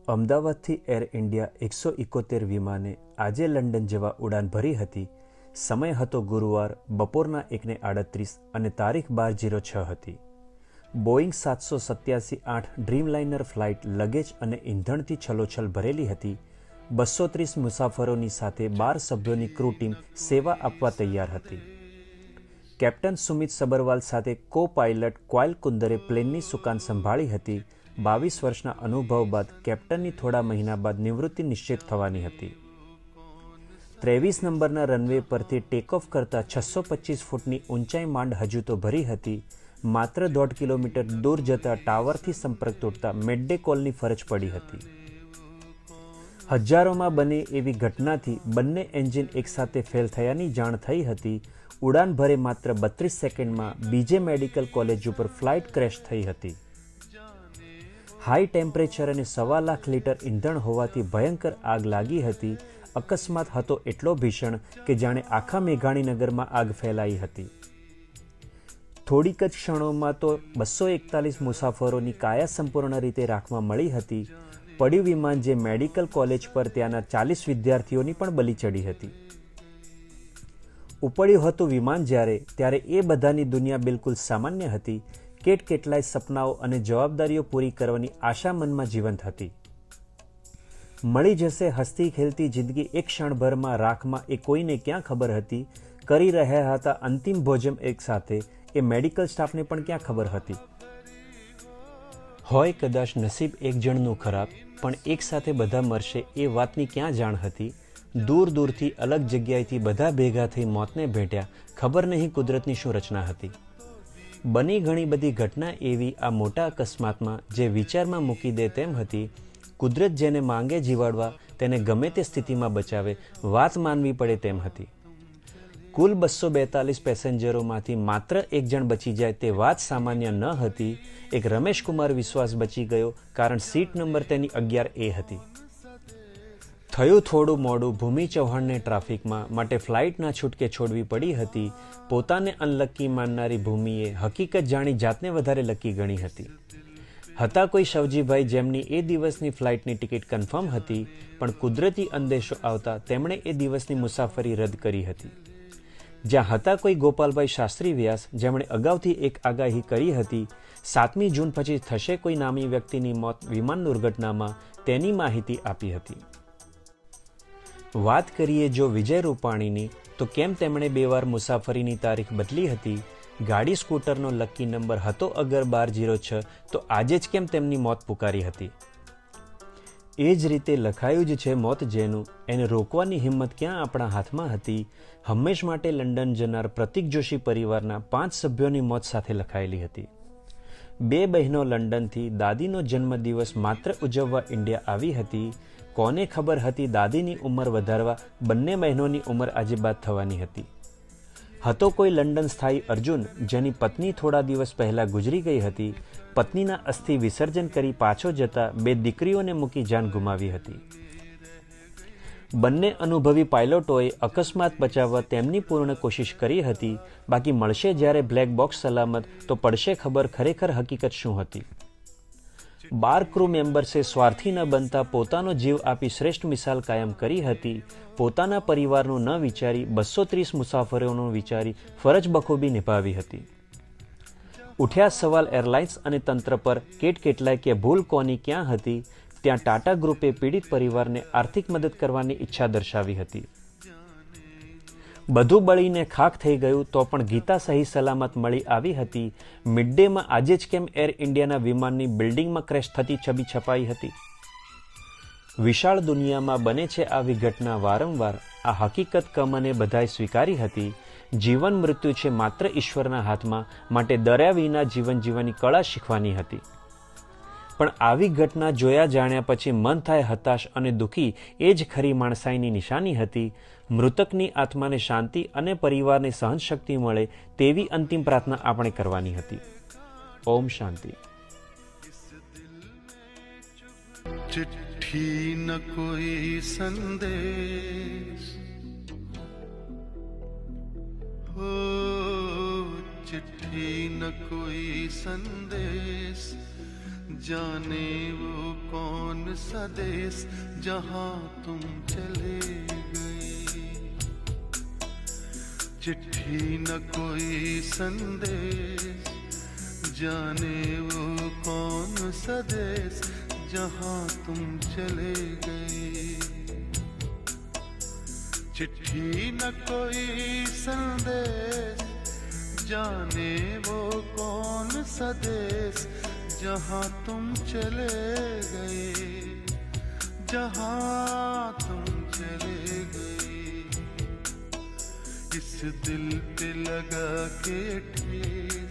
અમદાવાદથી air India 171 વિમાને આજે London જવા ઉડાન ભરી હતી. સમય હતો ગુરુવાર બપોરના 1:38 અને તારીખ 12/06 હતી. બોઈંગ 787-8 ડ્રીમલાઇનર ફ્લાઇટ લગેજ અને ઇંધણથી છલોછલ ભરેલી હતી. 230 મુસાફરોની સાથે 12 સભ્યોની ક્રૂ ટીમ સેવા આપવા તૈયાર હતી. કેપ્ટન સુમિત સબરવાલ સાથે કો પાયલટ ક્વાઇલ કુંદરે પ્લેનની સુકાન સંભાળી હતી. 22 વર્ષના અનુભવ બાદ કેપ્ટનની થોડા મહિના બાદ નિવૃત્તિ નિશ્ચિત થવાની હતી. 23 નંબરના રનવે પરથી ટેકઓફ કરતા 625 ફૂટની ઊંચાઈ માંડ હજુ તો ભરી હતી. માત્ર 1.5 કિલોમીટર દૂર જતા ટાવરથી સંપર્ક તૂટતા મેડે કોલની ફરજ પડી હતી. હજારોમાં બને એવી ઘટનાથી બંને એન્જિન એકસાથે ફેલ થયાની જાણ થઈ હતી. ઉડાન ભરે માત્ર 32 સેકન્ડમાં બીજે મેડિકલ કોલેજ ઉપર ફ્લાઇટ ક્રેશ થઈ હતી. હાઈ ટેમ્પરેચર અને 1.25 લાખ લીટર ઈંધણ હોવાથી ભયંકર આગ લાગી હતી. અકસ્માત હતો એટલો ભીષણ કે જાણે આખા મેઘાણીનગરમાં આગ ફેલાઈ હતી. થોડીક જ ક્ષણોમાં તો 241 મુસાફરોની કાયા સંપૂર્ણ રીતે રાખમાં મળી હતી. પડ્યું વિમાન જે મેડિકલ કોલેજ પર ત્યાંના 40 વિદ્યાર્થીઓની પણ બલી ચડી હતી. ઉપડ્યું હતું વિમાન ત્યારે એ બધાની દુનિયા બિલકુલ સામાન્ય હતી. કેટલાય સપનાઓ અને જવાબદારીઓ પૂરી કરવાની આશા મનમાં જીવંત હતી. મળી જશે હસતી ખેલતી જિંદગી એક ક્ષણભરમાં રાખમાં એ કોઈને ક્યાં ખબર હતી. કરી રહ્યા હતા અંતિમ ભોજન એક સાથે એ મેડિકલ સ્ટાફને પણ ક્યાં ખબર હતી. હોય કદાચ નસીબ એક જણનું ખરાબ, પણ એક સાથે બધા મરશે એ વાતની ક્યાં જાણ હતી. દૂર દૂરથી અલગ જગ્યાએથી બધા ભેગા થઈ મોતને ભેટ્યા. ખબર નહીં કુદરતની શું રચના હતી. બની ઘણી બધી ઘટના એવી આ મોટા અકસ્માતમાં જે વિચારમાં મૂકી દે તેમ હતી. કુદરત જેને માંગે જીવાડવા તેને ગમે તે સ્થિતિમાં બચાવે, વાત માનવી પડે તેમ હતી. કુલ 242 પેસેન્જરોમાંથી માત્ર એક જણ બચી જાય તે વાત સામાન્ય ન હતી. એક રમેશકુમાર વિશ્વાસ બચી ગયો કારણ સીટ નંબર તેની 11A હતી. થયું થોડું મોડું ભૂમિ ચૌહાણને ટ્રાફિકમાં, માટે ફ્લાઇટ ના છૂટકે છોડવી પડી હતી. પોતાને અનલકી માનનારી ભૂમિએ હકીકત જાણી જાતને વધારે લકી ગણી હતી. હતા કોઈ શવજીભાઈ જેમની એ દિવસની ફ્લાઇટની ટિકિટ કન્ફર્મ હતી, પણ કુદરતી અંદેશો આવતા તેમણે એ દિવસની મુસાફરી રદ કરી હતી. જ્યાં હતા કોઈ ગોપાલભાઈ શાસ્ત્રી વ્યાસ જેમણે અગાઉથી એક આગાહી કરી હતી. 7મી જૂન પછી થશે કોઈ નામી વ્યક્તિની મોત વિમાન દુર્ઘટનામાં, તેની માહિતી આપી હતી. વાત કરીએ જો વિજય રૂપાણીની, તો કેમ તેમણે 2 વાર મુસાફરીની તારીખ બદલી હતી. ગાડી સ્કૂટરનો લકી નંબર હતો અગર 1206, તો આજે જ કેમ તેમની મોત પુકારી હતી. એ જ રીતે લખાયું જ છે મોત જેનું, એને રોકવાની હિંમત ક્યાં આપણા હાથમાં હતી. હંમેશ માટે લંડન જનાર પ્રતિક જોશી પરિવારના 5 સભ્યોની મોત સાથે લખાયેલી હતી. 2 બહેનો લંડનથી દાદીનો જન્મદિવસ માત્ર ઉજવવા ઇન્ડિયા આવી હતી. કોને ખબર હતી દાદીની ઉંમર વધારવા બંને બહેનોની ઉંમર આજે બાદ થવાની હતી. હતો કોઈ લંડન સ્થાયી અર્જુન જેની પત્ની થોડા દિવસ પહેલા ગુજરી ગઈ હતી. પત્નીના અસ્થિ વિસર્જન કરી પાછો જતા 2 દીકરીઓને મૂકી જાન ગુમાવી હતી. બંને અનુભવી પાયલોટોએ અકસ્માત બચાવવા તેમની પૂર્ણ કોશિશ કરી હતી. બાકી મળશે જ્યારે બ્લેક બોક્સ સલામત, તો પડશે ખબર ખરેખર હકીકત શું હતી. 12 ક્રૂ મેમ્બર્સે સ્વાર્થી ન બનતા પોતાનો જીવ આપી શ્રેષ્ઠ મિસાલ કાયમ કરી હતી. પોતાના પરિવારનું ન વિચારી 230 મુસાફરોનું વિચારી ફરજ બખૂબી નિભાવી હતી. ઉઠ્યા સવાલ એરલાઇન્સ અને તંત્ર પર કેટલાય કે ભૂલ કોની ક્યાં હતી. ત્યાં ટાટા ગ્રુપે પીડિત પરિવારને આર્થિક મદદ કરવાની ઈચ્છા દર્શાવી હતી. બધું બળીને ખાખ થઈ ગયું તો પણ ગીતા સહી સલામત મળી આવી હતી. મિડડેમાં આજે જ કેમ એર ઇન્ડિયાના વિમાનની બિલ્ડિંગમાં ક્રેશ થતી છબી છપાઈ હતી. વિશાળ દુનિયામાં બને છે આવી ઘટના વારંવાર. આ હકીકત કમને બધાએ સ્વીકારી હતી. જીવન મૃત્યુ છે માત્ર ઈશ્વરના હાથમાં, માટે ડર્યા વિના જીવન જીવવાની કળા શીખવાની હતી. પણ આવી ઘટના જોયા જાણ્યા પછી મન થાય હતાશ અને દુઃખી. એ જ ખરી માણસાઈની નિશાની હતી. મૃતકની આત્માને શાંતિ અને પરિવારને સહનશક્તિ મળે તેવી અંતિમ પ્રાર્થના આપણે કરવાની હતી. ઓમ શાંતિ. चिट्ठी न कोई संदेश हो, चिट्ठी न कोई संदेश, जाने वो कौन सा देश जहां तुम चले गए। चिट्ठी न कोई संदेश, जाने वो कौन सा देश जहां तुम चले गए। चिट्ठी न कोई संदेश, जाने वो कौन सा देश जहां तुम चले गए, जहां तुम चले गए। इस दिल पे लगा के ठेस,